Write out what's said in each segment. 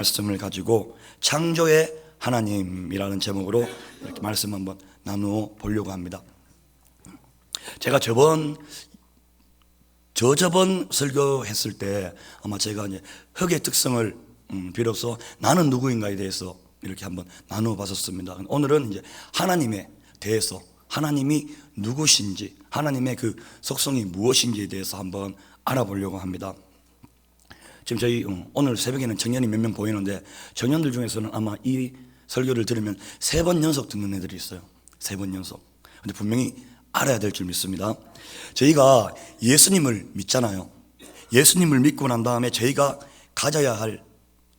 말씀을 가지고 창조의 하나님이라는 제목으로 이렇게 말씀 한번 나누어 보려고 합니다. 제가 저번 설교했을 때 아마 제가 이제 흙의 특성을 비로소 나는 누구인가에 대해서 이렇게 한번 나누어 봤었습니다. 오늘은 이제 하나님에 대해서, 하나님이 누구신지, 하나님의 그 속성이 무엇인지에 대해서 한번 알아보려고 합니다. 지금 저희 오늘 새벽에는 청년이 몇 명 보이는데, 청년들 중에서는 아마 이 설교를 들으면 3번 연속 듣는 애들이 있어요. 3번 연속. 근데 분명히 알아야 될 줄 믿습니다. 저희가 예수님을 믿잖아요. 예수님을 믿고 난 다음에 저희가 가져야 할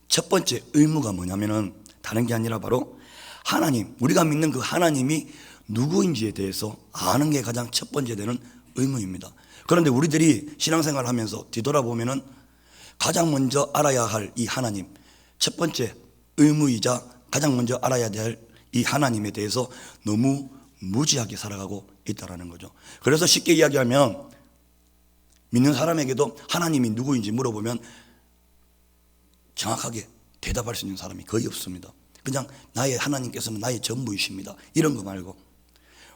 첫 번째 의무가 뭐냐면은 다른 게 아니라 바로 하나님, 우리가 믿는 그 하나님이 누구인지에 대해서 아는 게 가장 첫 번째 되는 의무입니다. 그런데 우리들이 신앙생활을 하면서 뒤돌아보면은 가장 먼저 알아야 할 이 하나님, 첫 번째 의무이자 가장 먼저 알아야 될 이 하나님에 대해서 너무 무지하게 살아가고 있다는 거죠. 그래서 쉽게 이야기하면 믿는 사람에게도 하나님이 누구인지 물어보면 정확하게 대답할 수 있는 사람이 거의 없습니다. 그냥 나의 하나님께서는 나의 전부이십니다, 이런 거 말고,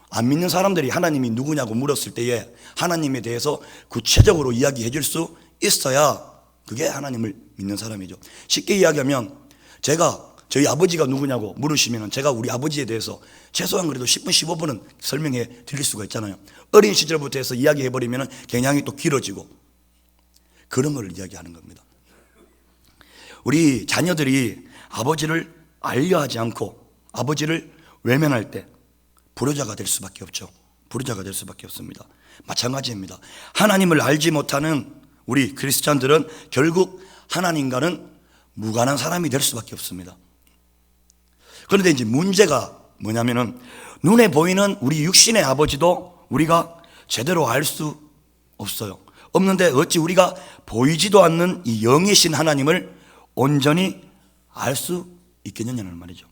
안 믿는 사람들이 하나님이 누구냐고 물었을 때에 하나님에 대해서 구체적으로 이야기해 줄 수 있어야 그게 하나님을 믿는 사람이죠. 쉽게 이야기하면 저희 아버지가 누구냐고 물으시면 제가 우리 아버지에 대해서 최소한 그래도 10분 15분은 설명해 드릴 수가 있잖아요. 어린 시절부터 해서 이야기해 버리면 굉장히 또 길어지고, 그런 걸 이야기하는 겁니다. 우리 자녀들이 아버지를 알려하지 않고 아버지를 외면할 때 불효자가 될 수밖에 없죠. 불효자가 될 수밖에 없습니다. 마찬가지입니다. 하나님을 알지 못하는 우리 크리스찬들은 결국 하나님과는 무관한 사람이 될 수밖에 없습니다. 그런데 이제 문제가 뭐냐면은 눈에 보이는 우리 육신의 아버지도 우리가 제대로 알 수 없어요. 없는데 어찌 우리가 보이지도 않는 이 영이신 하나님을 온전히 알 수 있겠느냐는 말이죠.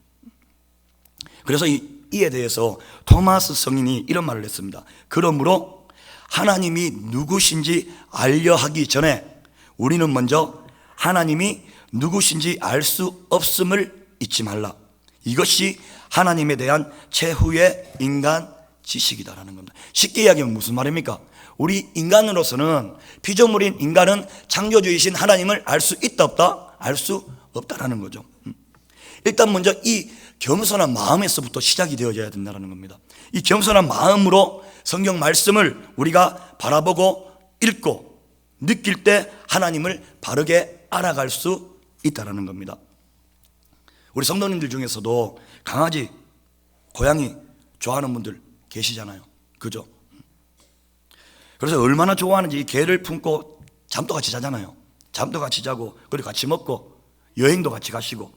그래서 이에 대해서 토마스 성인이 이런 말을 했습니다. 그러므로 하나님이 누구신지 알려 하기 전에 우리는 먼저 하나님이 누구신지 알 수 없음을 잊지 말라. 이것이 하나님에 대한 최후의 인간 지식이다라는 겁니다. 쉽게 이야기하면 무슨 말입니까? 우리 인간으로서는, 피조물인 인간은 창조주이신 하나님을 알 수 있다 없다? 알 수 없다라는 거죠. 일단 먼저 이 겸손한 마음에서부터 시작이 되어져야 된다는 겁니다. 이 겸손한 마음으로 성경 말씀을 우리가 바라보고 읽고 느낄 때 하나님을 바르게 알아갈 수 있다는 겁니다. 우리 성도님들 중에서도 강아지, 고양이 좋아하는 분들 계시잖아요. 그죠? 그래서 얼마나 좋아하는지 이 개를 품고 잠도 같이 자잖아요. 잠도 같이 자고, 그리고 같이 먹고, 여행도 같이 가시고.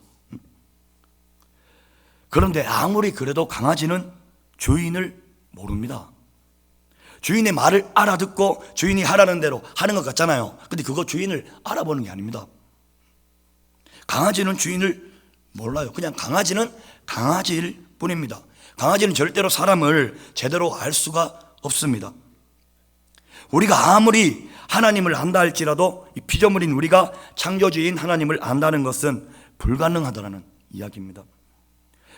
그런데 아무리 그래도 강아지는 주인을 모릅니다. 주인의 말을 알아듣고 주인이 하라는 대로 하는 것 같잖아요. 근데 그거 주인을 알아보는 게 아닙니다. 강아지는 주인을 몰라요. 그냥 강아지는 강아지일 뿐입니다. 강아지는 절대로 사람을 제대로 알 수가 없습니다. 우리가 아무리 하나님을 안다 할지라도 이 피조물인 우리가 창조주인 하나님을 안다는 것은 불가능하다는 이야기입니다.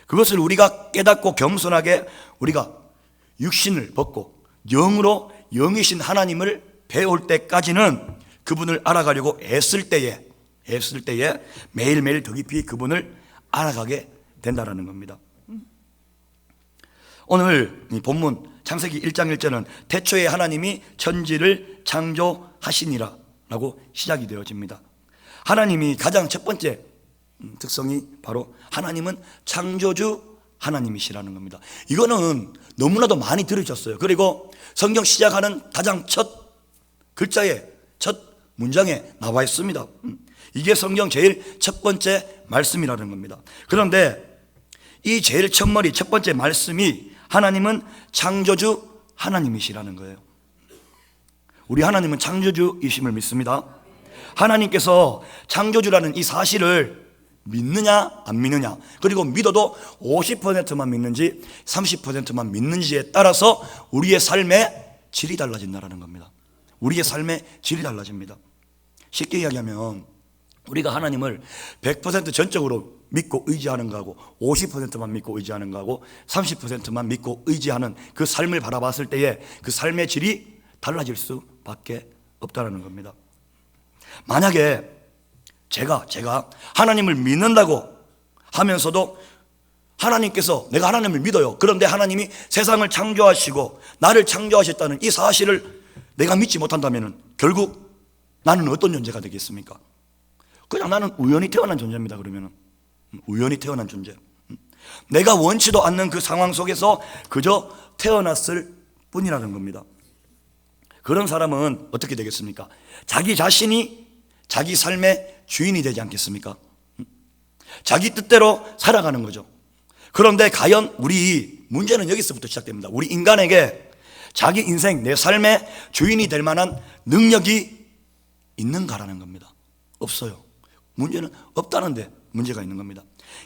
그것을 우리가 깨닫고 겸손하게 우리가 육신을 벗고 영으로 영이신 하나님을 배울 때까지는 그분을 알아가려고 애쓸 때에 매일매일 더 깊이 그분을 알아가게 된다는 겁니다. 오늘 이 본문 창세기 1장 1절은 태초에 하나님이 천지를 창조하시니라 라고 시작이 되어집니다. 하나님이 가장 첫 번째 특성이 바로 하나님은 창조주 하나님이시라는 겁니다. 이거는 너무나도 많이 들으셨어요. 그리고 성경 시작하는 가장 첫 글자에, 첫 문장에 나와 있습니다. 이게 성경 제일 첫 번째 말씀이라는 겁니다. 그런데 이 제일 첫머리, 첫 번째 말씀이 하나님은 창조주 하나님이시라는 거예요. 우리 하나님은 창조주이심을 믿습니다. 하나님께서 창조주라는 이 사실을 믿느냐 안 믿느냐, 그리고 믿어도 50%만 믿는지 30%만 믿는지에 따라서 우리의 삶의 질이 달라진다는 겁니다. 우리의 삶의 질이 달라집니다. 쉽게 이야기하면 우리가 하나님을 100% 전적으로 믿고 의지하는 거하고 50%만 믿고 의지하는 거하고 30%만 믿고 의지하는 그 삶을 바라봤을 때에 그 삶의 질이 달라질 수밖에 없다는 겁니다. 만약에 제가 하나님을 믿는다고 하면서도 하나님께서 내가 하나님을 믿어요. 그런데 하나님이 세상을 창조하시고 나를 창조하셨다는 이 사실을 내가 믿지 못한다면 결국 나는 어떤 존재가 되겠습니까? 그냥 나는 우연히 태어난 존재입니다. 그러면은 우연히 태어난 존재. 내가 원치도 않는 그 상황 속에서 그저 태어났을 뿐이라는 겁니다. 그런 사람은 어떻게 되겠습니까? 자기 자신이 자기 삶의 주인이 되지 않겠습니까? 자기 뜻대로 살아가는 거죠. 그런데 과연 우리 문제는 여기서부터 시작됩니다. 우리 인간에게 자기 인생, 내 삶의 주인이 될 만한 능력이 있는가라는 겁니다. 없어요. 문제는 없다는데 문제가 있는 겁니다.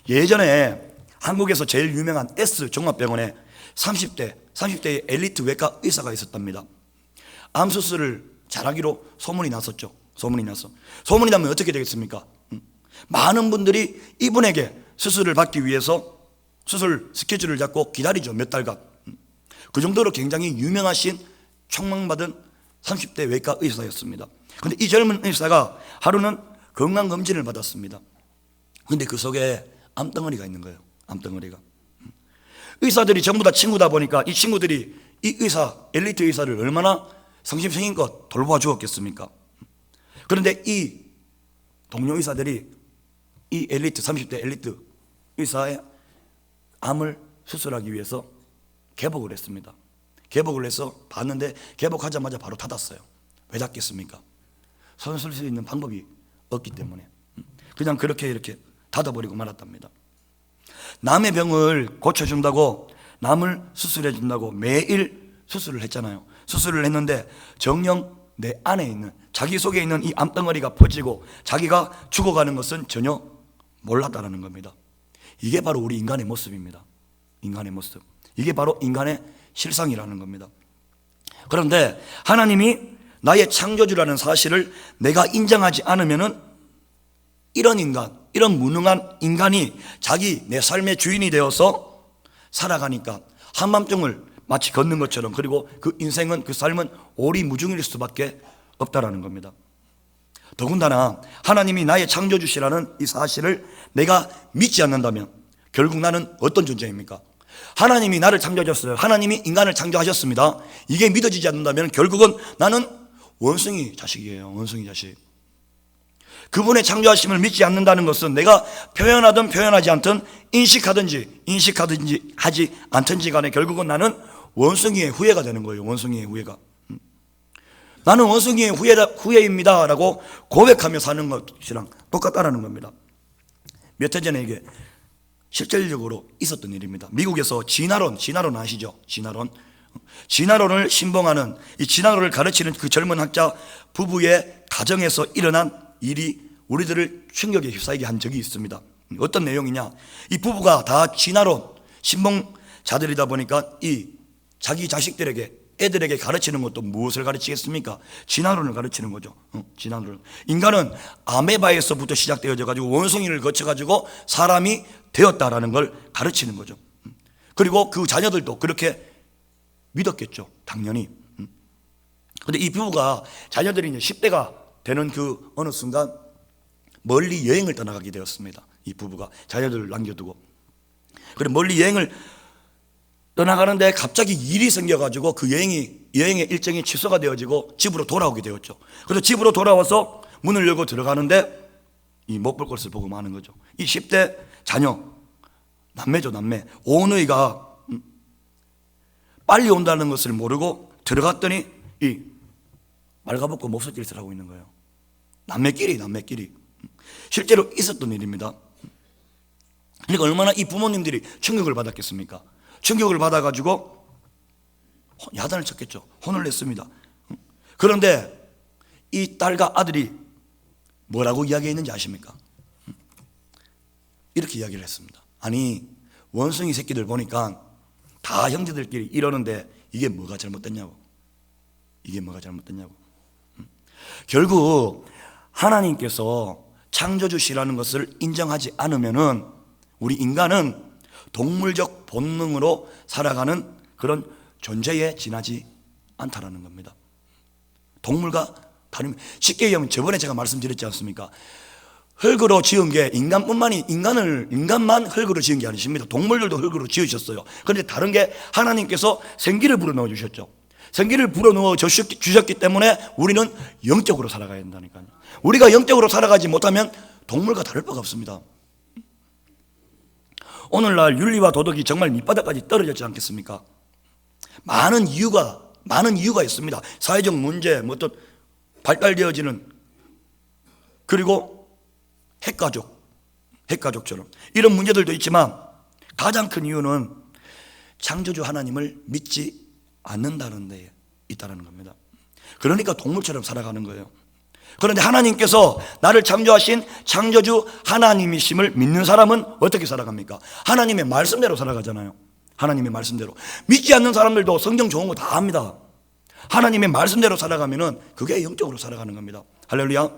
예전에 한국에서 제일 유명한 S 종합병원에 30대의 엘리트 외과 의사가 있었답니다. 암 수술을 잘하기로 소문이 났었죠. 소문이 나면 어떻게 되겠습니까? 많은 분들이 이분에게 수술을 받기 위해서 수술 스케줄을 잡고 기다리죠. 몇 달간. 그 정도로 굉장히 유명하신 촉망받은 30대 외과 의사였습니다. 그런데 이 젊은 의사가 하루는 건강검진을 받았습니다. 그런데 그 속에 암덩어리가 있는 거예요. 암덩어리가. 의사들이 전부 다 친구다 보니까 이 친구들이 이 의사, 엘리트 의사를 얼마나 성심성의껏 돌봐 주었겠습니까? 그런데 이 동료 의사들이 이 엘리트, 30대 엘리트 의사의 암을 수술하기 위해서 개복을 했습니다. 개복을 해서 봤는데 개복하자마자 바로 닫았어요. 왜 닫겠습니까? 손 쓸 수 있는 방법이 없기 때문에 그냥 그렇게 이렇게 닫아버리고 말았답니다. 남의 병을 고쳐준다고, 남을 수술해준다고 매일 수술을 했잖아요. 수술을 했는데 정녕 내 안에 있는, 자기 속에 있는 이 암덩어리가 퍼지고 자기가 죽어가는 것은 전혀 몰랐다는 겁니다. 이게 바로 우리 인간의 모습입니다. 인간의 모습. 이게 바로 인간의 실상이라는 겁니다. 그런데 하나님이 나의 창조주라는 사실을 내가 인정하지 않으면은 이런 인간, 이런 무능한 인간이 자기 내 삶의 주인이 되어서 살아가니까 한밤중을 마치 걷는 것처럼, 그리고 그 인생은, 그 삶은 오리무중일 수밖에 없다라는 겁니다. 더군다나 하나님이 나의 창조주시라는 이 사실을 내가 믿지 않는다면 결국 나는 어떤 존재입니까? 하나님이 나를 창조하셨어요. 하나님이 인간을 창조하셨습니다. 이게 믿어지지 않는다면 결국은 나는 원숭이 자식이에요. 원숭이 자식. 그분의 창조하심을 믿지 않는다는 것은 내가 표현하든 표현하지 않든, 인식하든지 하지 않든지 간에 결국은 나는 원숭이의 후예가 되는 거예요. 원숭이의 후예가. 나는 원숭이의 후예입니다 라고 고백하며 사는 것이랑 똑같다라는 겁니다. 몇 해 전에 이게 실질적으로 있었던 일입니다. 미국에서 진화론 아시죠? 진화론을 신봉하는, 이 진화론을 가르치는 그 젊은 학자 부부의 가정에서 일어난 일이 우리들을 충격에 휩싸이게 한 적이 있습니다. 어떤 내용이냐? 이 부부가 다 진화론 신봉자들이다 보니까 이 자기 자식들에게, 애들에게 가르치는 것도 무엇을 가르치겠습니까? 진화론을 가르치는 거죠. 진화론. 인간은 아메바에서부터 시작되어져 가지고 원숭이를 거쳐 가지고 사람이 되었다라는 걸 가르치는 거죠. 그리고 그 자녀들도 그렇게 믿었겠죠. 당연히. 그런데 이 부부가, 자녀들이 이제 10대가 되는 그 어느 순간 멀리 여행을 떠나가게 되었습니다. 이 부부가 자녀들을 남겨두고. 그래 멀리 여행을 떠나가는데 갑자기 일이 생겨가지고 그 여행의 일정이 취소가 되어지고 집으로 돌아오게 되었죠. 그래서 집으로 돌아와서 문을 열고 들어가는데 이 못 볼 것을 보고 마는 거죠. 이 10대 자녀, 남매죠, 남매. 오누이가 빨리 온다는 것을 모르고 들어갔더니 이 말가벗고 목소리를 하고 있는 거예요. 남매끼리. 실제로 있었던 일입니다. 그러니까 얼마나 이 부모님들이 충격을 받았겠습니까? 충격을 받아가지고 야단을 쳤겠죠. 혼을 냈습니다. 그런데 이 딸과 아들이 뭐라고 이야기했는지 아십니까? 이렇게 이야기를 했습니다. 아니, 원숭이 새끼들 보니까 다 형제들끼리 이러는데 이게 뭐가 잘못됐냐고. 결국 하나님께서 창조주시라는 것을 인정하지 않으면은 우리 인간은 동물적 본능으로 살아가는 그런 존재에 지나지 않다라는 겁니다. 동물과 다른, 쉽게 얘기하면 저번에 제가 말씀드렸지 않습니까? 흙으로 지은 게 인간만 흙으로 지은 게 아니십니다. 동물들도 흙으로 지으셨어요. 그런데 다른 게 하나님께서 생기를 불어넣어 주셨죠. 생기를 불어넣어 주셨기 때문에 우리는 영적으로 살아가야 된다니까요. 우리가 영적으로 살아가지 못하면 동물과 다를 바가 없습니다. 오늘날 윤리와 도덕이 정말 밑바닥까지 떨어졌지 않겠습니까? 많은 이유가 있습니다. 사회적 문제, 어떤 발달되어지는, 그리고 핵가족처럼 이런 문제들도 있지만 가장 큰 이유는 창조주 하나님을 믿지 않는다는 데에 있다는 겁니다. 그러니까 동물처럼 살아가는 거예요. 그런데 하나님께서 나를 창조하신 창조주 하나님이심을 믿는 사람은 어떻게 살아갑니까? 하나님의 말씀대로 살아가잖아요. 하나님의 말씀대로. 믿지 않는 사람들도 성경 좋은 거 다 압니다. 하나님의 말씀대로 살아가면은 그게 영적으로 살아가는 겁니다. 할렐루야.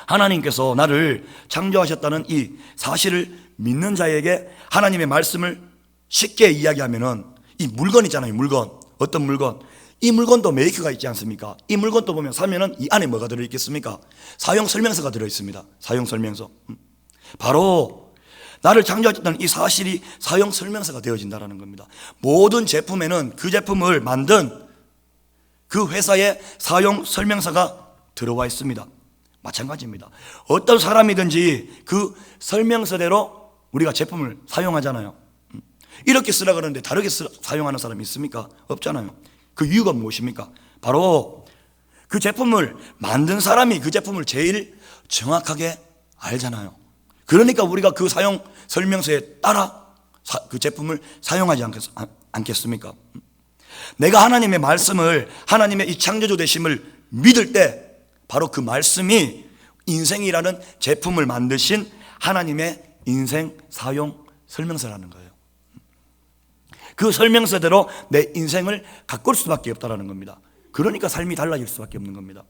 하나님께서 나를 창조하셨다는 이 사실을 믿는 자에게 하나님의 말씀을 쉽게 이야기하면은, 이 물건 있잖아요. 물건. 어떤 물건? 이 물건도 메이커가 있지 않습니까? 이 물건도 보면 사면은 이 안에 뭐가 들어있겠습니까? 사용 설명서가 들어있습니다. 사용 설명서. 바로 나를 창조하셨다는 이 사실이 사용 설명서가 되어진다는 겁니다. 모든 제품에는 그 제품을 만든 그 회사의 사용 설명서가 들어와 있습니다. 마찬가지입니다. 어떤 사람이든지 그 설명서대로 우리가 제품을 사용하잖아요. 이렇게 쓰라 그러는데 다르게 사용하는 사람이 있습니까? 없잖아요. 그 이유가 무엇입니까? 바로 그 제품을 만든 사람이 그 제품을 제일 정확하게 알잖아요. 그러니까 우리가 그 사용 설명서에 따라 그 제품을 사용하지 않겠습니까? 내가 하나님의 말씀을, 하나님의 이 창조주 되심을 믿을 때 바로 그 말씀이 인생이라는 제품을 만드신 하나님의 인생 사용 설명서라는 거예요. 그 설명서대로 내 인생을 가꿀 수밖에 없다는 겁니다. 그러니까 삶이 달라질 수밖에 없는 겁니다.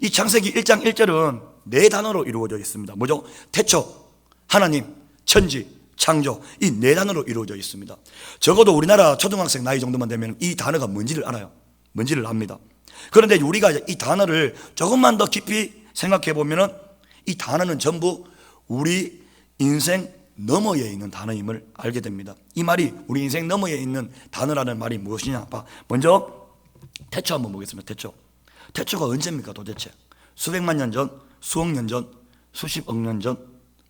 이 창세기 1장 1절은 네 단어로 이루어져 있습니다. 뭐죠? 태초, 하나님, 천지, 창조, 이 네 단어로 이루어져 있습니다. 적어도 우리나라 초등학생 나이 정도만 되면 이 단어가 뭔지를 알아요. 뭔지를 압니다. 그런데 우리가 이 단어를 조금만 더 깊이 생각해 보면은 이 단어는 전부 우리 인생 너머에 있는 단어임을 알게 됩니다. 이 말이 우리 인생 너머에 있는 단어라는 말이 무엇이냐? 먼저 태초 한번 보겠습니다. 태초가 언제입니까 도대체? 수백만 년 전, 수억 년 전, 수십억 년 전,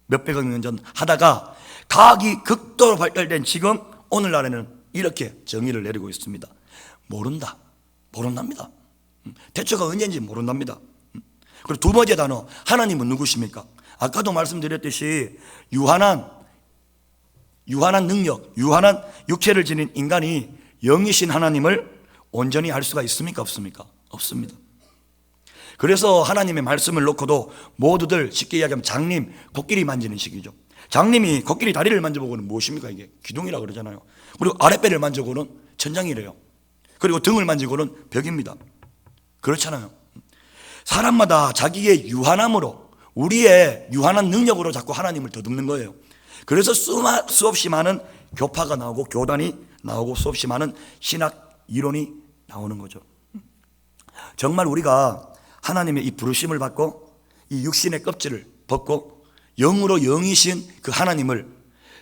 몇백억 년 전 하다가 과학이 극도로 발달된 지금 오늘날에는 이렇게 정의를 내리고 있습니다. 모른답니다. 태초가 언제인지 모른답니다. 그리고 두 번째 단어, 하나님은 누구십니까? 아까도 말씀드렸듯이 유한한 능력, 유한한 육체를 지닌 인간이 영이신 하나님을 온전히 알 수가 있습니까? 없습니까? 없습니다. 그래서 하나님의 말씀을 놓고도 모두들 쉽게 이야기하면 장님, 코끼리 만지는 식이죠. 장님이 코끼리 다리를 만져보고는 무엇입니까? 이게 기둥이라 그러잖아요. 그리고 아랫배를 만져보고는 천장이래요. 그리고 등을 만지고는 벽입니다. 그렇잖아요. 사람마다 자기의 유한함으로, 우리의 유한한 능력으로 자꾸 하나님을 더듬는 거예요. 그래서 수없이 많은 교파가 나오고 교단이 나오고 수없이 많은 신학 이론이 나오는 거죠. 정말 우리가 하나님의 이 부르심을 받고 이 육신의 껍질을 벗고 영으로 영이신 그 하나님을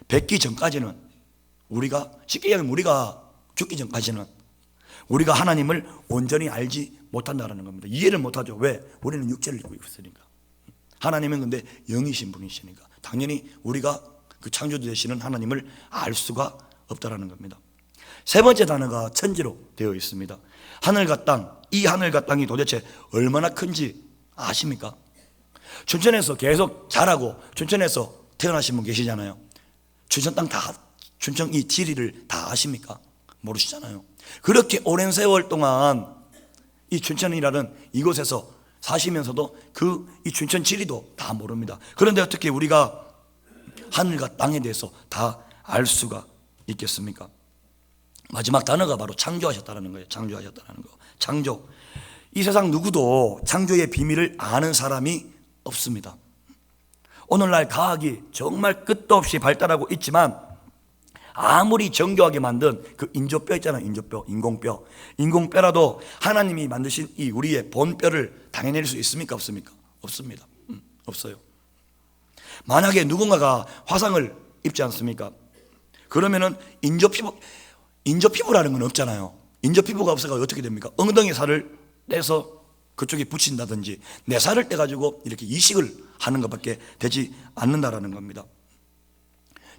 뵙기 전까지는, 우리가 쉽게 얘기하면 우리가 죽기 전까지는 우리가 하나님을 온전히 알지 못한다는 겁니다. 이해를 못하죠. 왜? 우리는 육체를 입고 있으니까. 하나님은 근데 영이신 분이시니까 당연히 우리가 그 창조주 되시는 하나님을 알 수가 없다는 겁니다. 세 번째 단어가 천지로 되어 있습니다. 하늘과 땅, 이 하늘과 땅이 도대체 얼마나 큰지 아십니까? 춘천에서 계속 자라고 춘천에서 태어나신 분 계시잖아요. 춘천 땅 다, 춘천 이 지리를 다 아십니까? 모르시잖아요. 그렇게 오랜 세월 동안 이 춘천이라는 이곳에서 사시면서도 이 춘천 지리도 다 모릅니다. 그런데 어떻게 우리가 하늘과 땅에 대해서 다 알 수가 있겠습니까? 마지막 단어가 바로 창조하셨다는 거예요. 창조하셨다는 거. 창조. 이 세상 누구도 창조의 비밀을 아는 사람이 없습니다. 오늘날 과학이 정말 끝도 없이 발달하고 있지만 아무리 정교하게 만든 그 인조뼈 있잖아요. 인조뼈, 인공뼈라도 하나님이 만드신 이 우리의 본뼈를 당해낼 수 있습니까? 없습니까? 없습니다. 없어요. 만약에 누군가가 화상을 입지 않습니까? 그러면은 인조피부라는 건 없잖아요. 인조피부가 없어서 어떻게 됩니까? 엉덩이 살을 떼서 그쪽에 붙인다든지 내 살을 떼가지고 이렇게 이식을 하는 것밖에 되지 않는다라는 겁니다.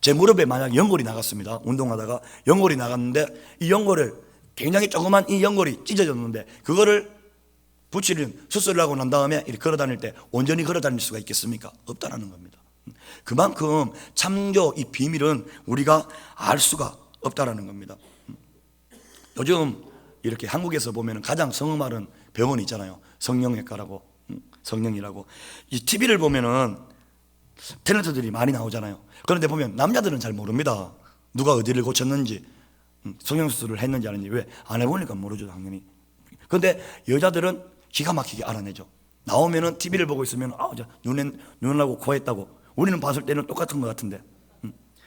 제 무릎에 만약 연골이 나갔습니다. 운동하다가 연골이 나갔는데 이 연골을 굉장히 조그만 이 연골이 찢어졌는데 그거를 붙이는 수술을 하고 난 다음에 이렇게 걸어 다닐 때 온전히 걸어 다닐 수가 있겠습니까? 없다라는 겁니다. 그만큼 창조 이 비밀은 우리가 알 수가 없다라는 겁니다. 요즘 이렇게 한국에서 보면 가장 성음 많은 병원이 있잖아요. 성형외과라고, 성형이라고. 이 TV를 보면은 탤런트들이 많이 나오잖아요. 그런데 보면 남자들은 잘 모릅니다. 누가 어디를 고쳤는지, 성형수술을 했는지 아닌지. 왜? 안 해보니까 모르죠, 당연히. 그런데 여자들은 기가 막히게 알아내죠. 나오면은 TV를 보고 있으면 눈하고 코 했다고. 우리는 봤을 때는 똑같은 것 같은데.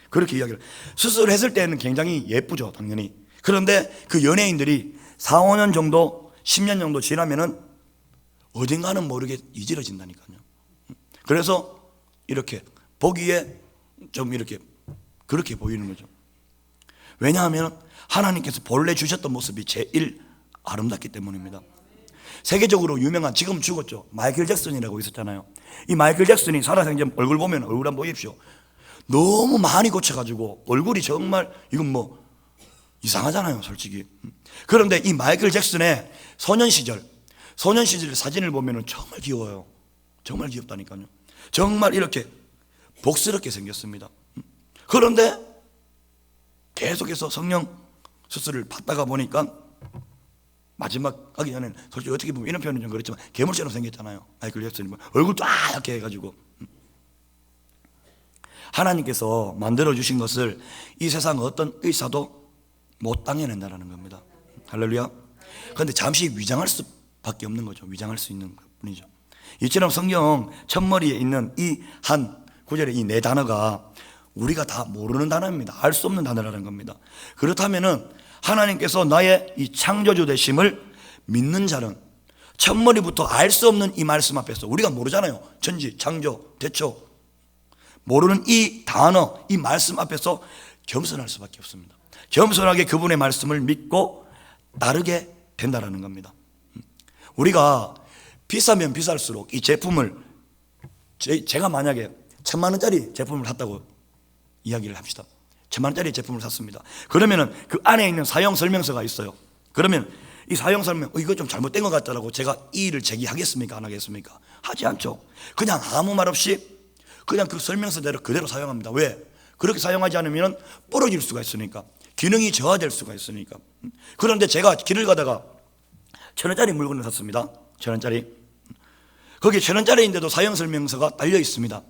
그렇게 이야기를. 수술했을 때는 굉장히 예쁘죠, 당연히. 그런데 그 연예인들이 4, 5년 정도, 10년 정도 지나면은 어딘가는 모르게 이지러진다니까요. 그래서 이렇게 보기에 좀 이렇게 그렇게 보이는 거죠. 왜냐하면 하나님께서 본래 주셨던 모습이 제일 아름답기 때문입니다. 세계적으로 유명한, 지금 죽었죠, 마이클 잭슨이라고 있었잖아요. 이 마이클 잭슨이 살아생전 얼굴 보면 얼굴 한번 보십시오. 너무 많이 고쳐가지고 얼굴이 정말 이건 뭐 이상하잖아요, 솔직히. 그런데 이 마이클 잭슨의 소년 시절 사진을 보면 정말 귀여워요. 정말 귀엽다니까요. 정말 이렇게 복스럽게 생겼습니다. 그런데 계속해서 성형 수술을 받다가 보니까 마지막 하기 전에는 솔직히 어떻게 보면 이런 표현은 좀 그렇지만 괴물처럼 생겼잖아요. 마이클 잭슨이 얼굴 쫙 해가지고. 하나님께서 만들어주신 것을 이 세상 어떤 의사도 못 당해낸다는 겁니다. 할렐루야. 그런데 잠시 위장할 수밖에 없는 거죠. 위장할 수 있는 뿐이죠. 이처럼 성경 첫머리에 있는 이 한 구절의 이 네 단어가 우리가 다 모르는 단어입니다. 알 수 없는 단어라는 겁니다. 그렇다면은 하나님께서 나의 이 창조주 되심을 믿는 자는 첫머리부터 알 수 없는 이 말씀 앞에서, 우리가 모르잖아요. 천지, 창조, 대초 모르는 이 단어, 이 말씀 앞에서 겸손할 수밖에 없습니다. 겸손하게 그분의 말씀을 믿고 따르게 된다라는 겁니다. 우리가 비싸면 비쌀수록 이 제품을, 제가 만약에 1,000만 원짜리 제품을 샀다고 이야기를 합시다. 1,000만 원짜리 제품을 샀습니다. 그러면은 그 안에 있는 사용 설명서가 있어요. 그러면 이 사용 설명, 이거 좀 잘못된 것 같다라고 제가 이의를 제기하겠습니까? 안 하겠습니까? 하지 않죠. 그냥 아무 말 없이 그냥 그 설명서대로 그대로 사용합니다. 왜? 그렇게 사용하지 않으면 부러질 수가 있으니까, 기능이 저하될 수가 있으니까. 그런데 제가 길을 가다가 1,000원짜리 물건을 샀습니다. 1,000원짜리. 거기 1,000원짜리인데도 사용 설명서가 달려 있습니다.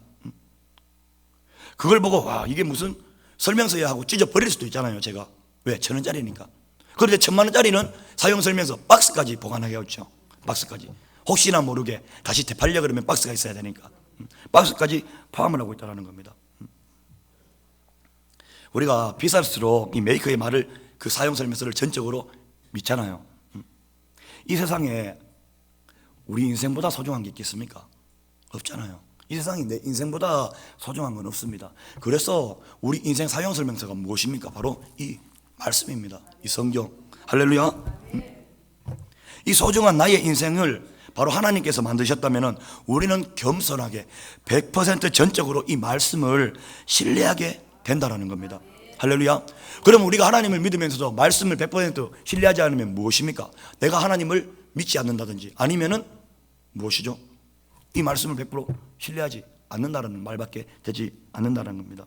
그걸 보고 와, 이게 무슨 설명서야 하고 찢어 버릴 수도 있잖아요, 제가. 왜? 1,000원짜리니까. 그런데 1,000만 원짜리는 사용 설명서 박스까지 보관하게 하죠. 박스까지. 혹시나 모르게 다시 되팔려 그러면 박스가 있어야 되니까 박스까지 포함을 하고 있다는 겁니다. 우리가 비쌀수록 이 메이커의 말을, 그 사용 설명서를 전적으로 믿잖아요. 이 세상에 우리 인생보다 소중한 게 있겠습니까? 없잖아요. 이 세상에 내 인생보다 소중한 건 없습니다. 그래서 우리 인생 사용 설명서가 무엇입니까? 바로 이 말씀입니다. 이 성경. 할렐루야. 이 소중한 나의 인생을 바로 하나님께서 만드셨다면 우리는 겸손하게 100% 전적으로 이 말씀을 신뢰하게 된다는 겁니다. 할렐루야. 그럼 우리가 하나님을 믿으면서도 말씀을 100% 신뢰하지 않으면 무엇입니까? 내가 하나님을 믿지 않는다든지 아니면은 무엇이죠? 이 말씀을 100% 신뢰하지 않는다는 말밖에 되지 않는다는 겁니다.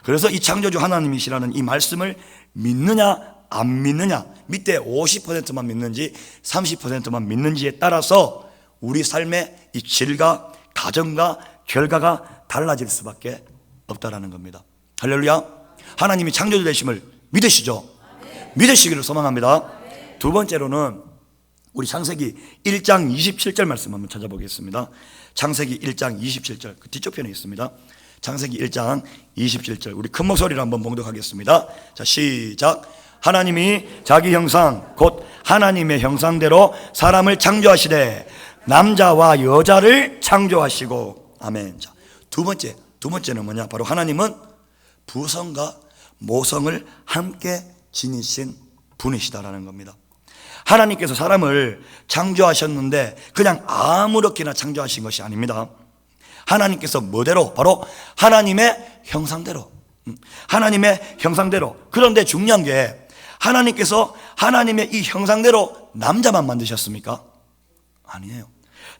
그래서 이 창조주 하나님이시라는 이 말씀을 믿느냐 안 믿느냐, 밑에 50%만 믿는지 30%만 믿는지에 따라서 우리 삶의 이 질과 가정과 결과가 달라질 수밖에 없다라는 겁니다. 할렐루야. 하나님이 창조주 되심을 믿으시죠? 믿으시기를 소망합니다. 두 번째로는 우리 창세기 1장 27절 말씀 한번 찾아보겠습니다. 창세기 1장 27절 그 뒤쪽 편에 있습니다. 창세기 1장 27절 우리 큰 목소리로 한번 봉독하겠습니다. 자, 시작. 하나님이 자기 형상 곧 하나님의 형상대로 사람을 창조하시되 남자와 여자를 창조하시고. 아멘. 자, 두 번째는 뭐냐? 바로 하나님은 부성과 모성을 함께 지니신 분이시다라는 겁니다. 하나님께서 사람을 창조하셨는데 그냥 아무렇게나 창조하신 것이 아닙니다. 하나님께서 뭐대로? 바로 하나님의 형상대로. 하나님의 형상대로. 그런데 중요한 게 하나님께서 하나님의 이 형상대로 남자만 만드셨습니까? 아니에요.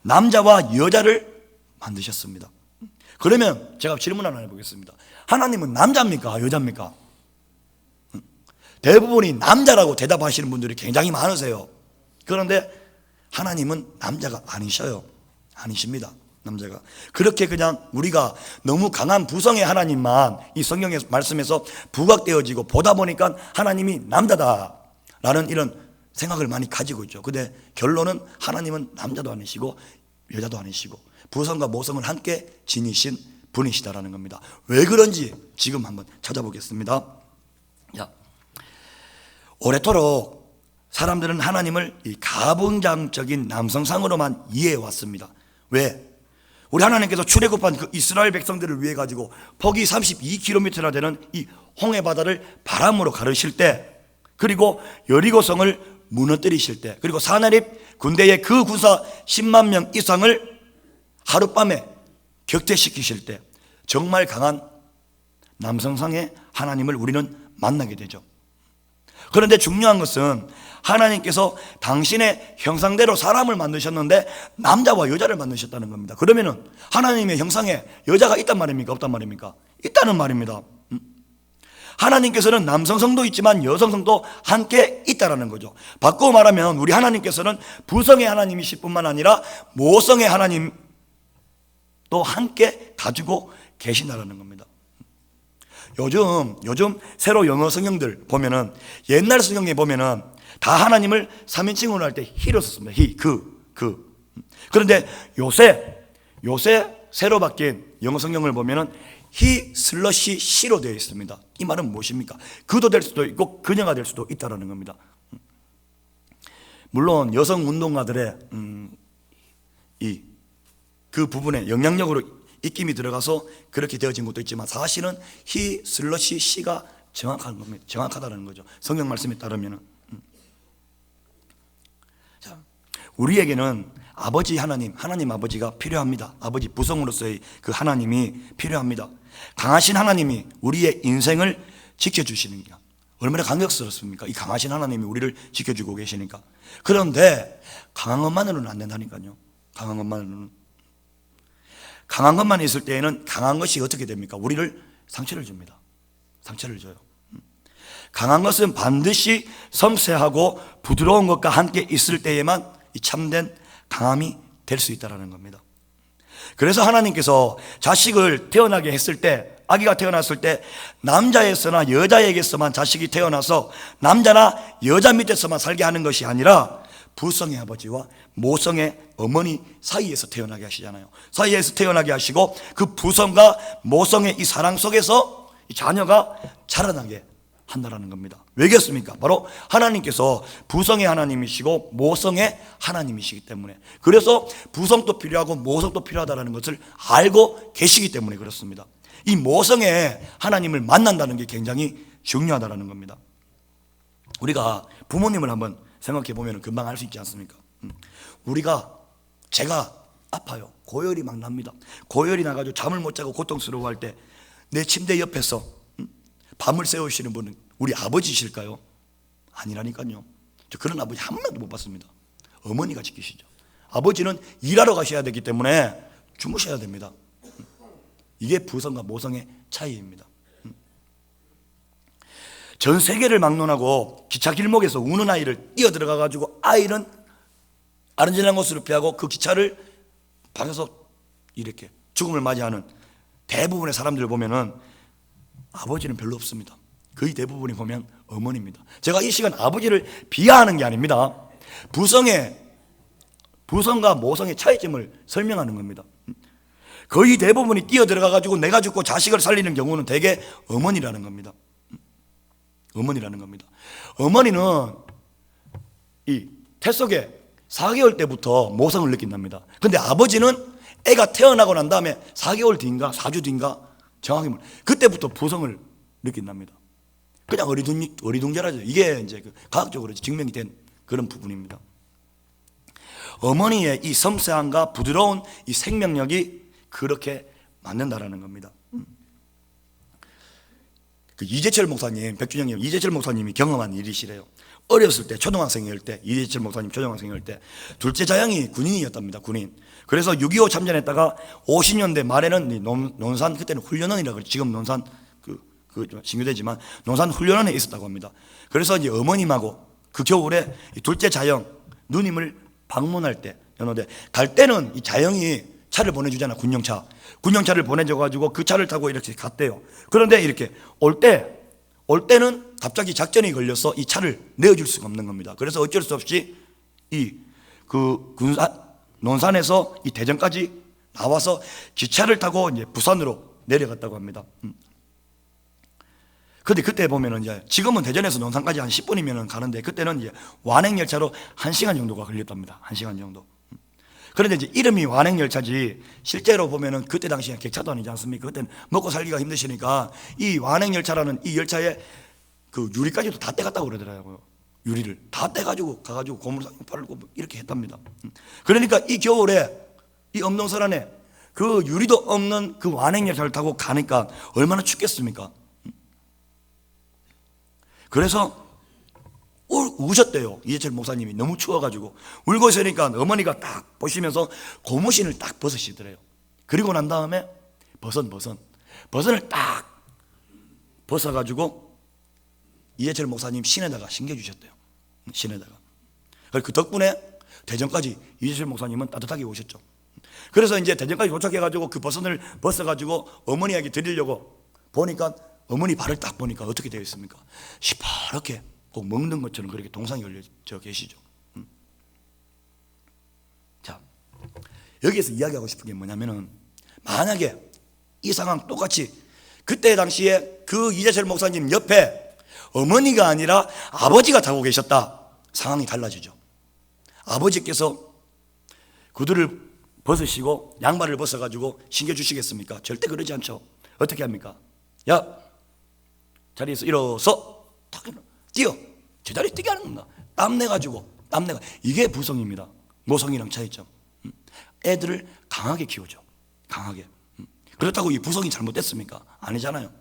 남자와 여자를 만드셨습니다. 그러면 제가 질문 하나 해보겠습니다. 하나님은 남자입니까? 여자입니까? 대부분이 남자라고 대답하시는 분들이 굉장히 많으세요. 그런데 하나님은 남자가 아니셔요. 아니십니다. 남자가. 그렇게 그냥 우리가 너무 강한 부성의 하나님만 이 성경의 말씀에서 부각되어지고 보다 보니까 하나님이 남자다라는 이런 생각을 많이 가지고 있죠. 근데 결론은 하나님은 남자도 아니시고 여자도 아니시고 부성과 모성을 함께 지니신 분이시다라는 겁니다. 왜 그런지 지금 한번 찾아보겠습니다. 자, 오래도록 사람들은 하나님을 이 가부장적인 남성상으로만 이해해 왔습니다. 왜? 우리 하나님께서 출애굽한 그 이스라엘 백성들을 위해 가지고 폭이 32km나 되는 이 홍해 바다를 바람으로 가르실 때, 그리고 여리고성을 무너뜨리실 때, 그리고 사나립 군대의 그 군사 10만 명 이상을 하룻밤에 격퇴시키실 때 정말 강한 남성상의 하나님을 우리는 만나게 되죠. 그런데 중요한 것은 하나님께서 당신의 형상대로 사람을 만드셨는데 남자와 여자를 만드셨다는 겁니다. 그러면은 하나님의 형상에 여자가 있단 말입니까? 없단 말입니까? 있다는 말입니다. 하나님께서는 남성성도 있지만 여성성도 함께 있다라는 거죠. 바꾸어 말하면 우리 하나님께서는 부성의 하나님이실 뿐만 아니라 모성의 하나님도 함께 가지고 계신다라는 겁니다. 요즘 새로 영어 성경들 보면은 옛날 성경에 보면은 다 하나님을 3인칭으로 할 때 he로 썼습니다. he, 그. 그런데 요새 새로 바뀐 영어 성경을 보면은 he/she로 되어 있습니다. 이 말은 무엇입니까? 그도 될 수도 있고 그녀가 될 수도 있다라는 겁니다. 물론 여성 운동가들의 그 부분에 영향력으로 입김이 들어가서 그렇게 되어진 것도 있지만 사실은 he/she가 정확한 겁니다. 정확하다는 거죠. 성경 말씀에 따르면은. 자, 우리에게는 아버지 하나님 아버지가 필요합니다. 아버지 부성으로서의 그 하나님이 필요합니다. 강하신 하나님이 우리의 인생을 지켜주시는 게 얼마나 감격스럽습니까? 이 강하신 하나님이 우리를 지켜주고 계시니까. 그런데 강한 것만으로는 안 된다니까요. 강한 것만 있을 때에는 강한 것이 어떻게 됩니까? 우리를 상처를 줍니다. 상처를 줘요. 강한 것은 반드시 섬세하고 부드러운 것과 함께 있을 때에만 이 참된 강함이 될 수 있다는 겁니다. 그래서 하나님께서 자식을 태어나게 했을 때, 아기가 태어났을 때 남자에서나 여자에게서만 자식이 태어나서 남자나 여자 밑에서만 살게 하는 것이 아니라 부성의 아버지와 모성의 어머니 사이에서 태어나게 하시잖아요. 사이에서 태어나게 하시고 그 부성과 모성의 이 사랑 속에서 이 자녀가 자라나게 한다라는 겁니다. 왜겠습니까? 바로 하나님께서 부성의 하나님이시고 모성의 하나님이시기 때문에, 그래서 부성도 필요하고 모성도 필요하다는 것을 알고 계시기 때문에 그렇습니다. 이 모성의 하나님을 만난다는 게 굉장히 중요하다는 겁니다. 우리가 부모님을 한번 생각해 보면 금방 알 수 있지 않습니까? 제가 아파요. 고열이 막 납니다. 고열이 나가지고 잠을 못 자고 고통스러워할 때 내 침대 옆에서 밤을 새우시는 분은 우리 아버지실까요? 아니라니까요. 저 그런 아버지 한 번도 못 봤습니다. 어머니가 지키시죠. 아버지는 일하러 가셔야 되기 때문에 주무셔야 됩니다. 이게 부성과 모성의 차이입니다. 전 세계를 막론하고 기차 길목에서 우는 아이를 뛰어들어가 가지고 아이는 아른지난 곳으로 피하고 그 기차를 밖에서 이렇게 죽음을 맞이하는 대부분의 사람들을 보면은 아버지는 별로 없습니다. 거의 대부분이 보면 어머니입니다. 제가 이 시간 아버지를 비하하는 게 아닙니다. 부성의 부성과 모성의 차이점을 설명하는 겁니다. 거의 대부분이 뛰어들어가 가지고 내가 죽고 자식을 살리는 경우는 대개 어머니라는 겁니다. 어머니라는 겁니다. 어머니는 이 태 속에 4개월 때부터 모성을 느낀답니다. 그런데 아버지는 애가 태어나고 난 다음에 4개월 뒤인가 4주 뒤인가 정확히 그때부터 부성을 느낀답니다. 그냥 어리둥절하죠. 이게 이제 과학적으로 증명이 된 그런 부분입니다. 어머니의 이 섬세함과 부드러운 이 생명력이 그렇게 맞는다라는 겁니다. 그 이재철 목사님, 백준영님, 이재철 목사님이 경험한 일이시래요. 어렸을 때, 초등학생일 때, 이재철 목사님 초등학생일 때 둘째 자양이 군인이었답니다. 군인. 그래서 6.25 참전했다가 50년대 말에는 논산, 그때는 훈련원이라고 그래요. 지금 논산 신규되지만 논산 훈련원에 있었다고 합니다. 그래서 이제 어머님하고 그 겨울에 둘째 자영 누님을 방문할 때, 연호대 갈 때는 이 자영이 차를 보내주잖아. 군용차를 보내줘가지고 그 차를 타고 이렇게 갔대요. 그런데 이렇게 올 때는 갑자기 작전이 걸려서 이 차를 내어줄 수가 없는 겁니다. 그래서 어쩔 수 없이 논산에서 이 대전까지 나와서 기차를 타고 이제 부산으로 내려갔다고 합니다. 근데 그때 보면은 이제 지금은 대전에서 논산까지 한 10분이면 가는데 그때는 이제 완행열차로 1시간 정도가 걸렸답니다. 1시간 정도. 그런데 이제 이름이 완행열차지 실제로 보면은 그때 당시에 객차도 아니지 않습니까? 그때는 먹고 살기가 힘드시니까 이 완행열차라는 이 열차에 그 유리까지도 다 떼갔다고 그러더라고요. 유리를 다 떼가지고 가가지고 고물상 팔고 이렇게 했답니다. 그러니까 이 겨울에 이 엄동설안에 그 유리도 없는 그 완행열차를 타고 가니까 얼마나 춥겠습니까? 그래서 우셨대요. 이재철 목사님이 너무 추워가지고 울고 있으니까 어머니가 딱 보시면서 고무신을 딱 벗으시더래요. 그리고 난 다음에 버선을 딱 벗어가지고 이재철 목사님 신에다가 신겨주셨대요. 신에다가. 그 덕분에 대전까지 이재철 목사님은 따뜻하게 오셨죠. 그래서 이제 대전까지 도착해가지고 그 버선을 벗어가지고 어머니에게 드리려고 보니까 어머니 발을 딱 보니까 어떻게 되어 있습니까? 시퍼렇게 꼭 먹는 것처럼 그렇게 동상이 걸려져 계시죠. 자, 여기에서 이야기하고 싶은 게 뭐냐면은 만약에 이 상황 똑같이 그때 당시에 그 이재철 목사님 옆에 어머니가 아니라 아버지가 타고 계셨다. 상황이 달라지죠. 아버지께서 구두를 벗으시고 양말을 벗어가지고 신겨주시겠습니까? 절대 그러지 않죠. 어떻게 합니까? 야, 자리에서 일어서 탁 뛰어. 제자리 뛰게 하는 겁니다. 땀내가지고 이게 부성입니다. 모성이랑 차이점. 애들을 강하게 키우죠. 강하게. 그렇다고 이 부성이 잘못됐습니까? 아니잖아요.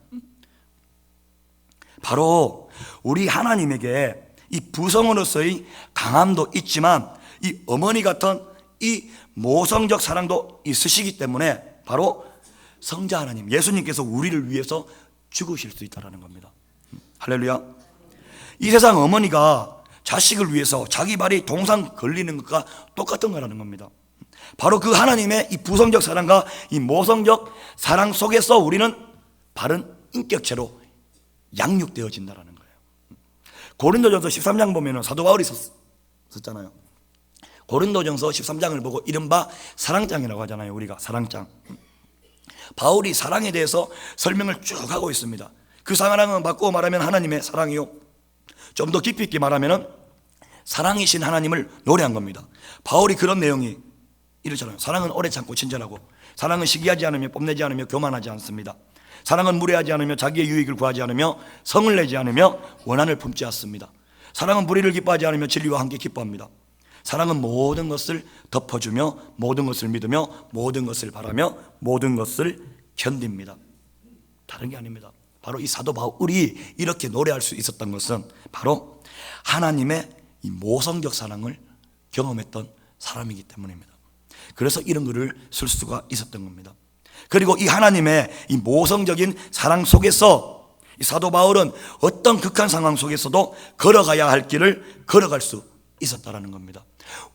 바로 우리 하나님에게 이 부성으로서의 강함도 있지만 이 어머니 같은 이 모성적 사랑도 있으시기 때문에 바로 성자 하나님 예수님께서 우리를 위해서 죽으실 수 있다는 겁니다. 할렐루야. 이 세상 어머니가 자식을 위해서 자기 발이 동상 걸리는 것과 똑같은 거라는 겁니다. 바로 그 하나님의 이 부성적 사랑과 이 모성적 사랑 속에서 우리는 바른 인격체로 양육되어진다는 거예요. 고린도전서 13장 보면 사도 바울이 썼잖아요. 고린도전서 13장을 보고 이른바 사랑장이라고 하잖아요. 우리가 사랑장. 바울이 사랑에 대해서 설명을 쭉 하고 있습니다. 그 사랑은 바꾸어 말하면 하나님의 사랑이요, 좀 더 깊이 있게 말하면 사랑이신 하나님을 노래한 겁니다. 바울이 그런 내용이 이렇잖아요. 사랑은 오래 참고 친절하고, 사랑은 시기하지 않으며 뽐내지 않으며 교만하지 않습니다. 사랑은 무례하지 않으며 자기의 유익을 구하지 않으며 성을 내지 않으며 원한을 품지 않습니다. 사랑은 불의를 기뻐하지 않으며 진리와 함께 기뻐합니다. 사랑은 모든 것을 덮어주며 모든 것을 믿으며 모든 것을 바라며 모든 것을 견딥니다. 다른 게 아닙니다. 바로 이 사도 바울이 이렇게 노래할 수 있었던 것은 바로 하나님의 이 모성적 사랑을 경험했던 사람이기 때문입니다. 그래서 이런 글을 쓸 수가 있었던 겁니다. 그리고 이 하나님의 이 모성적인 사랑 속에서 이 사도 바울은 어떤 극한 상황 속에서도 걸어가야 할 길을 걸어갈 수 있었다는 겁니다.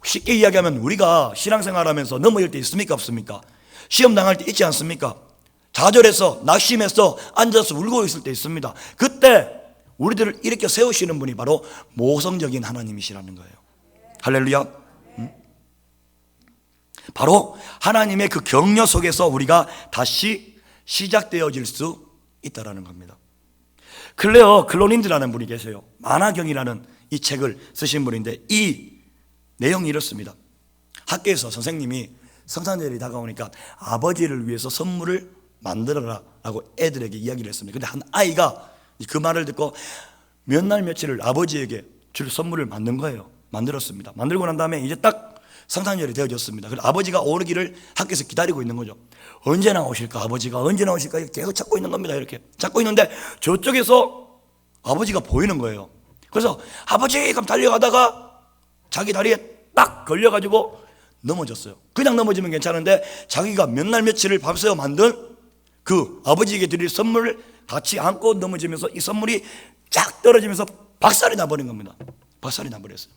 쉽게 이야기하면 우리가 신앙생활하면서 넘어질 때 있습니까? 없습니까? 시험 당할 때 있지 않습니까? 좌절해서 낙심해서 앉아서 울고 있을 때 있습니다. 그때 우리들을 일으켜 세우시는 분이 바로 모성적인 하나님이시라는 거예요. 할렐루야. 바로 하나님의 그 격려 속에서 우리가 다시 시작되어질 수 있다라는 겁니다. 클레어 클로닌드라는 분이 계세요. 만화경이라는 이 책을 쓰신 분인데 이 내용이 이렇습니다. 학교에서 선생님이 성탄절이 다가오니까 아버지를 위해서 선물을 만들어라 라고 애들에게 이야기를 했습니다. 근데 한 아이가 그 말을 듣고 몇 날 며칠을 아버지에게 줄 선물을 만든 거예요. 만들었습니다. 만들고 난 다음에 이제 딱 성탄절이 되어졌습니다. 그래서 아버지가 오르기를 학교에서 기다리고 있는 거죠. 언제나 오실까 아버지가, 언제나 오실까 계속 찾고 있는 겁니다. 이렇게 찾고 있는데 저쪽에서 아버지가 보이는 거예요. 그래서 아버지 그럼 달려가다가 자기 다리에 딱 걸려가지고 넘어졌어요. 그냥 넘어지면 괜찮은데 자기가 몇 날 며칠을 밤새워 만든 그 아버지에게 드릴 선물을 같이 안고 넘어지면서 이 선물이 쫙 떨어지면서 박살이 나버린 겁니다. 박살이 나버렸어요.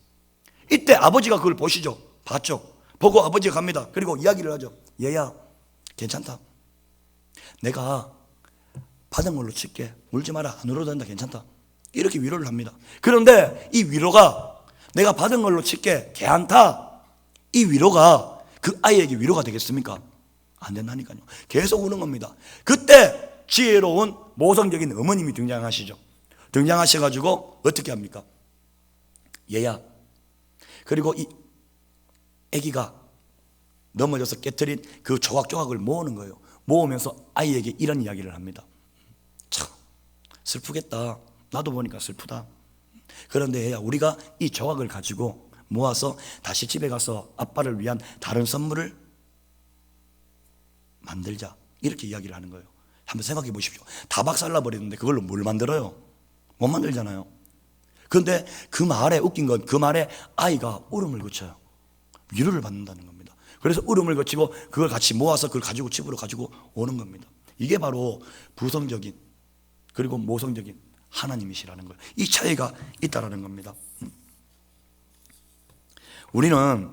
이때 아버지가 그걸 보시죠. 봤죠. 보고 아버지가 갑니다. 그리고 이야기를 하죠. 얘야 괜찮다. 내가 받은 걸로 칠게. 울지 마라. 안 울어도 된다. 괜찮다. 이렇게 위로를 합니다. 그런데 이 위로가 내가 받은 걸로 칠게. 괜찮다. 이 위로가 그 아이에게 위로가 되겠습니까? 안 된다니까요. 계속 우는 겁니다. 그때 지혜로운 모성적인 어머님이 등장하시죠. 등장하셔가지고 어떻게 합니까? 얘야. 그리고 이 아기가 넘어져서 깨트린 그 조각조각을 모으는 거예요. 모으면서 아이에게 이런 이야기를 합니다. 참 슬프겠다. 나도 보니까 슬프다. 그런데 얘야 우리가 이 조각을 가지고 모아서 다시 집에 가서 아빠를 위한 다른 선물을 만들자. 이렇게 이야기를 하는 거예요. 한번 생각해 보십시오. 다 박살나 버리는데 그걸로 뭘 만들어요? 못 만들잖아요. 그런데 그 말에 웃긴 건 그 말에 아이가 울음을 그쳐요. 위로를 받는다는 겁니다. 그래서 울음을 거치고 그걸 같이 모아서 그걸 가지고 집으로 가지고 오는 겁니다. 이게 바로 부성적인 그리고 모성적인 하나님이시라는 거예요. 이 차이가 있다라는 겁니다. 우리는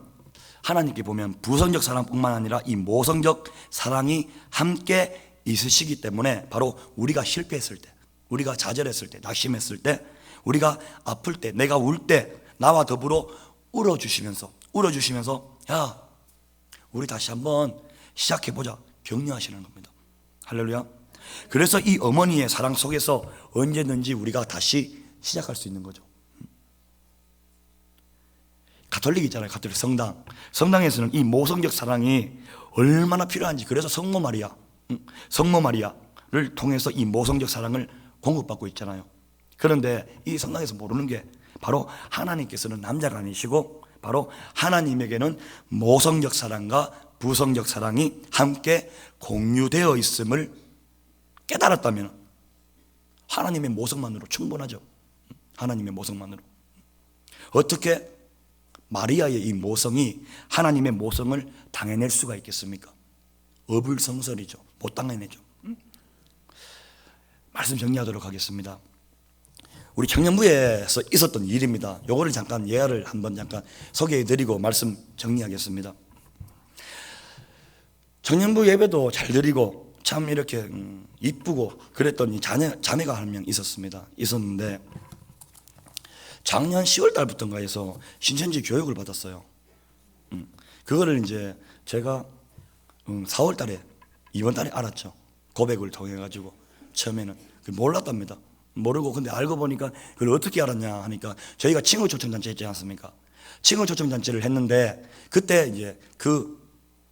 하나님께 보면 부성적 사랑뿐만 아니라 이 모성적 사랑이 함께 있으시기 때문에 바로 우리가 실패했을 때, 우리가 좌절했을 때, 낙심했을 때, 우리가 아플 때, 내가 울 때 나와 더불어 울어주시면서 야 우리 다시 한번 시작해보자 격려하시는 겁니다. 할렐루야. 그래서 이 어머니의 사랑 속에서 언제든지 우리가 다시 시작할 수 있는 거죠. 가톨릭 있잖아요. 가톨릭 성당. 성당에서는 이 모성적 사랑이 얼마나 필요한지 그래서 성모 마리아를 통해서 이 모성적 사랑을 공급받고 있잖아요. 그런데 이 성당에서 모르는 게 바로 하나님께서는 남자가 아니시고 바로 하나님에게는 모성적 사랑과 부성적 사랑이 함께 공유되어 있음을 깨달았다면 하나님의 모성만으로 충분하죠. 하나님의 모성만으로. 어떻게 마리아의 이 모성이 하나님의 모성을 당해낼 수가 있겠습니까? 어불성설이죠. 못 당해내죠. 말씀 정리하도록 하겠습니다. 우리 청년부에서 있었던 일입니다. 요거를 잠깐 예화를 한번 잠깐 소개해드리고 말씀 정리하겠습니다. 청년부 예배도 잘 드리고 참 이렇게 이쁘고 그랬던 이 자매가 한 명 있었는데 작년 10월 달부터인가 해서 신천지 교육을 받았어요. 그거를 이제 제가 4월 달에 이번 달에 알았죠. 고백을 통해 가지고 처음에는 몰랐답니다. 모르고 근데 알고 보니까 그걸 어떻게 알았냐 하니까 저희가 칭호 초청잔치 했지 않습니까? 칭호 초청잔치를 했는데 그때 이제 그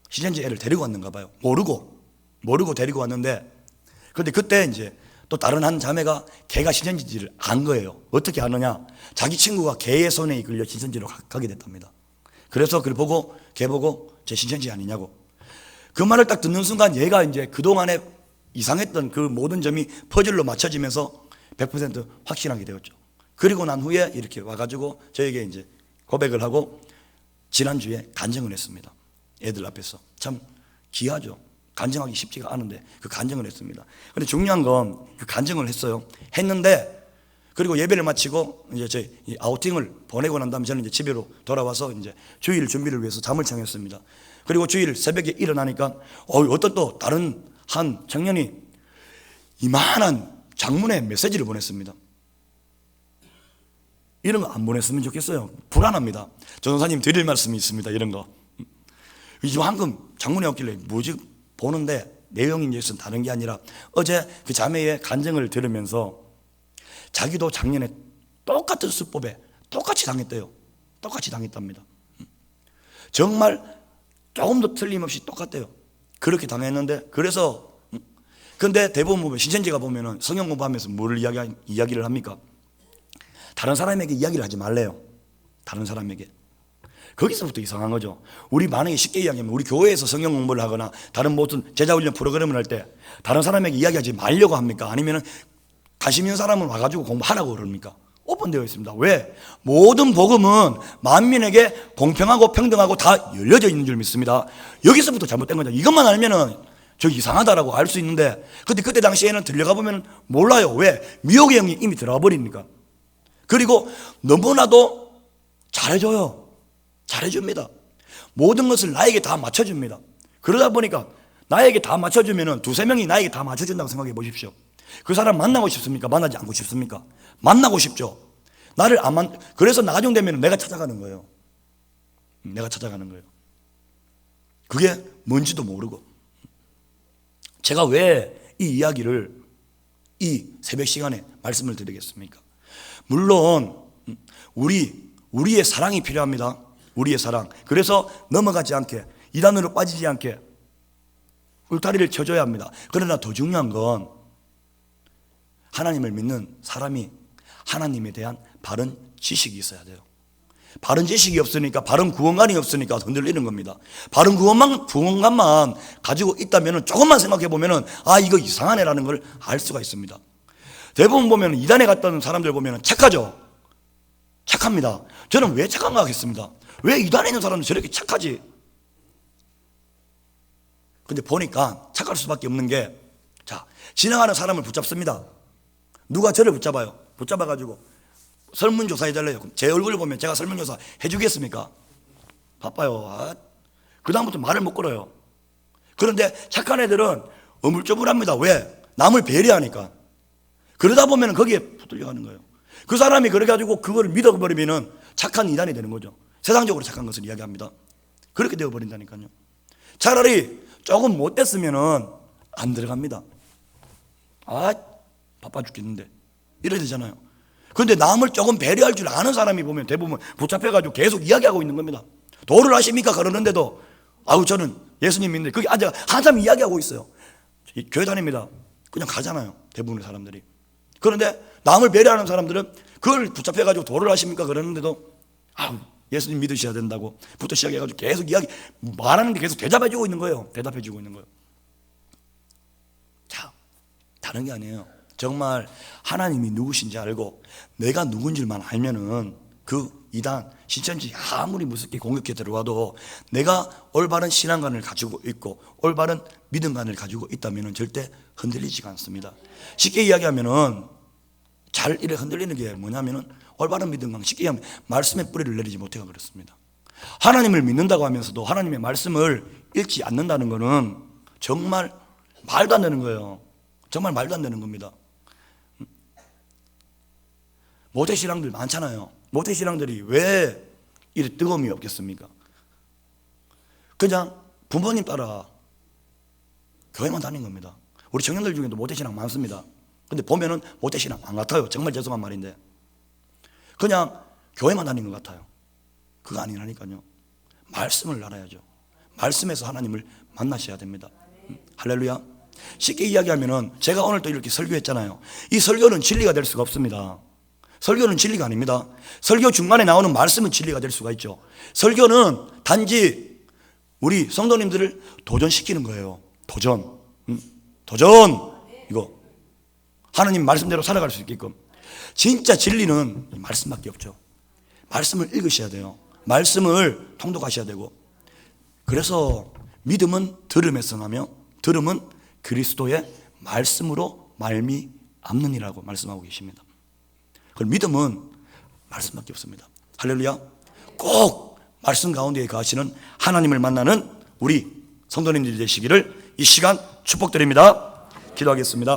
신천지 애를 데리고 왔는가 봐요. 모르고 데리고 왔는데 근데 그때 이제 또 다른 한 자매가 걔가 신천지를 안 거예요. 어떻게 아느냐? 자기 친구가 걔의 손에 이끌려 신천지로 가게 됐답니다. 그래서 그걸 보고 걔 보고 제 신천지 아니냐고. 그 말을 딱 듣는 순간 얘가 이제 그동안에 이상했던 그 모든 점이 퍼즐로 맞춰지면서 100% 확신하게 되었죠. 그리고 난 후에 이렇게 와가지고 저에게 이제 고백을 하고 지난주에 간증을 했습니다. 애들 앞에서. 참 귀하죠. 간증하기 쉽지가 않은데 그 간증을 했습니다. 근데 중요한 건 그 간증을 했어요. 했는데 그리고 예배를 마치고 이제 저희 아우팅을 보내고 난 다음에 저는 이제 집으로 돌아와서 이제 주일 준비를 위해서 잠을 청했습니다. 그리고 주일 새벽에 일어나니까 어떤 또 다른 한 청년이 이만한 장문의 메시지를 보냈습니다. 이런 거 안 보냈으면 좋겠어요. 불안합니다. 전도사님 드릴 말씀이 있습니다. 이런 거. 이제 방금 장문에 없길래 뭐지 보는데 내용이 이제 다른 게 아니라 어제 그 자매의 간증을 들으면서 자기도 작년에 똑같은 수법에 똑같이 당했대요. 똑같이 당했답니다. 정말 조금도 틀림없이 똑같대요. 그렇게 당했는데 그래서 근데 대부분 보면 신천지가 보면은 성경 공부하면서 뭘 이야기를 합니까? 다른 사람에게 이야기를 하지 말래요. 다른 사람에게. 거기서부터 이상한 거죠. 우리 만약에 쉽게 이야기하면 우리 교회에서 성경 공부를 하거나 다른 무슨 제자훈련 프로그램을 할 때 다른 사람에게 이야기하지 말려고 합니까? 아니면 관심 있는 사람은 와가지고 공부하라고 그럽니까? 오픈되어 있습니다. 왜? 모든 복음은 만민에게 공평하고 평등하고 다 열려져 있는 줄 믿습니다. 여기서부터 잘못된 거죠. 이것만 알면은 저 이상하다라고 알 수 있는데 근데 그때 당시에는 들려가 보면 몰라요. 왜? 미혹의 영이 이미 들어가 버리니까. 그리고 너무나도 잘해줘요. 잘해줍니다. 모든 것을 나에게 다 맞춰줍니다. 그러다 보니까 나에게 다 맞춰주면은 두세 명이 나에게 다 맞춰준다고 생각해 보십시오. 그 사람 만나고 싶습니까? 만나지 않고 싶습니까? 만나고 싶죠. 나를 그래서 나중 되면 내가 찾아가는 거예요. 내가 찾아가는 거예요. 그게 뭔지도 모르고. 제가 왜 이 이야기를 이 새벽 시간에 말씀을 드리겠습니까? 물론 우리의 사랑이 필요합니다. 우리의 사랑. 그래서 넘어가지 않게 이단으로 빠지지 않게 울타리를 쳐줘야 합니다. 그러나 더 중요한 건 하나님을 믿는 사람이 하나님에 대한 바른 지식이 있어야 돼요. 바른 지식이 없으니까 바른 구원관이 없으니까 흔들리는 겁니다. 바른 구원관만 가지고 있다면 조금만 생각해 보면 아 이거 이상하네라는 걸 알 수가 있습니다. 대부분 보면 이단에 갔던 사람들 보면 착하죠. 착합니다. 저는 왜 착한가 하겠습니다. 왜 이단에 있는 사람들 저렇게 착하지? 근데 보니까 착할 수밖에 없는 게 자, 지나가는 사람을 붙잡습니다. 누가 저를 붙잡아요. 붙잡아가지고 설문조사 해달래요. 그럼 제 얼굴을 보면 제가 설문조사 해주겠습니까? 바빠요. 그 다음부터 말을 못 걸어요. 그런데 착한 애들은 어물쩡물합니다. 왜? 남을 배려하니까. 그러다 보면 거기에 붙들려가는 거예요. 그 사람이 그래가지고 그걸 믿어버리면 착한 이단이 되는 거죠. 세상적으로 착한 것을 이야기합니다. 그렇게 되어버린다니까요. 차라리 조금 못됐으면 안 들어갑니다. 바빠 죽겠는데 이래야 되잖아요. 그런데 남을 조금 배려할 줄 아는 사람이 보면 대부분 붙잡혀가지고 계속 이야기하고 있는 겁니다. 도를 하십니까? 그러는데도 저는 예수님 믿는데 거기 앉아 한참 이야기하고 있어요. 교회 다닙니다. 그냥 가잖아요. 대부분의 사람들이. 그런데 남을 배려하는 사람들은 그걸 붙잡혀가지고 도를 하십니까? 그러는데도 예수님 믿으셔야 된다고 부터 시작해가지고 계속 말하는데 계속 대답해주고 있는 거예요. 대답해주고 있는 거예요. 자, 다른 게 아니에요. 정말 하나님이 누구신지 알고 내가 누군지만 알면은 그 이단 신천지 아무리 무섭게 공격해 들어와도 내가 올바른 신앙관을 가지고 있고 올바른 믿음관을 가지고 있다면은 절대 흔들리지가 않습니다. 쉽게 이야기하면은 잘 이렇게 흔들리는 게 뭐냐면은 올바른 믿음관, 쉽게 얘기하면 말씀의 뿌리를 내리지 못해가 그렇습니다. 하나님을 믿는다고 하면서도 하나님의 말씀을 읽지 않는다는 것은 정말 말도 안 되는 거예요. 정말 말도 안 되는 겁니다. 모태신앙들 많잖아요. 모태신앙들이 왜 이렇게 뜨거움이 없겠습니까? 그냥 부모님 따라 교회만 다닌 겁니다. 우리 청년들 중에도 모태신앙 많습니다. 근데 보면은 모태신앙 안 같아요. 정말 죄송한 말인데 그냥 교회만 다닌 것 같아요. 그거 아니라니까요. 말씀을 알아야죠. 말씀에서 하나님을 만나셔야 됩니다. 할렐루야. 쉽게 이야기하면은 제가 오늘 또 이렇게 설교했잖아요. 이 설교는 진리가 될 수가 없습니다. 설교는 진리가 아닙니다. 설교 중간에 나오는 말씀은 진리가 될 수가 있죠. 설교는 단지 우리 성도님들을 도전시키는 거예요. 도전. 이거 하나님 말씀대로 살아갈 수 있게끔. 진짜 진리는 말씀밖에 없죠. 말씀을 읽으셔야 돼요. 말씀을 통독하셔야 되고. 그래서 믿음은 들음에서 나며 들음은 그리스도의 말씀으로 말미암느니라고 말씀하고 계십니다. 그 믿음은 말씀밖에 없습니다. 할렐루야. 꼭 말씀 가운데에 거하시는 하나님을 만나는 우리 성도님들이 되시기를 이 시간 축복드립니다. 기도하겠습니다.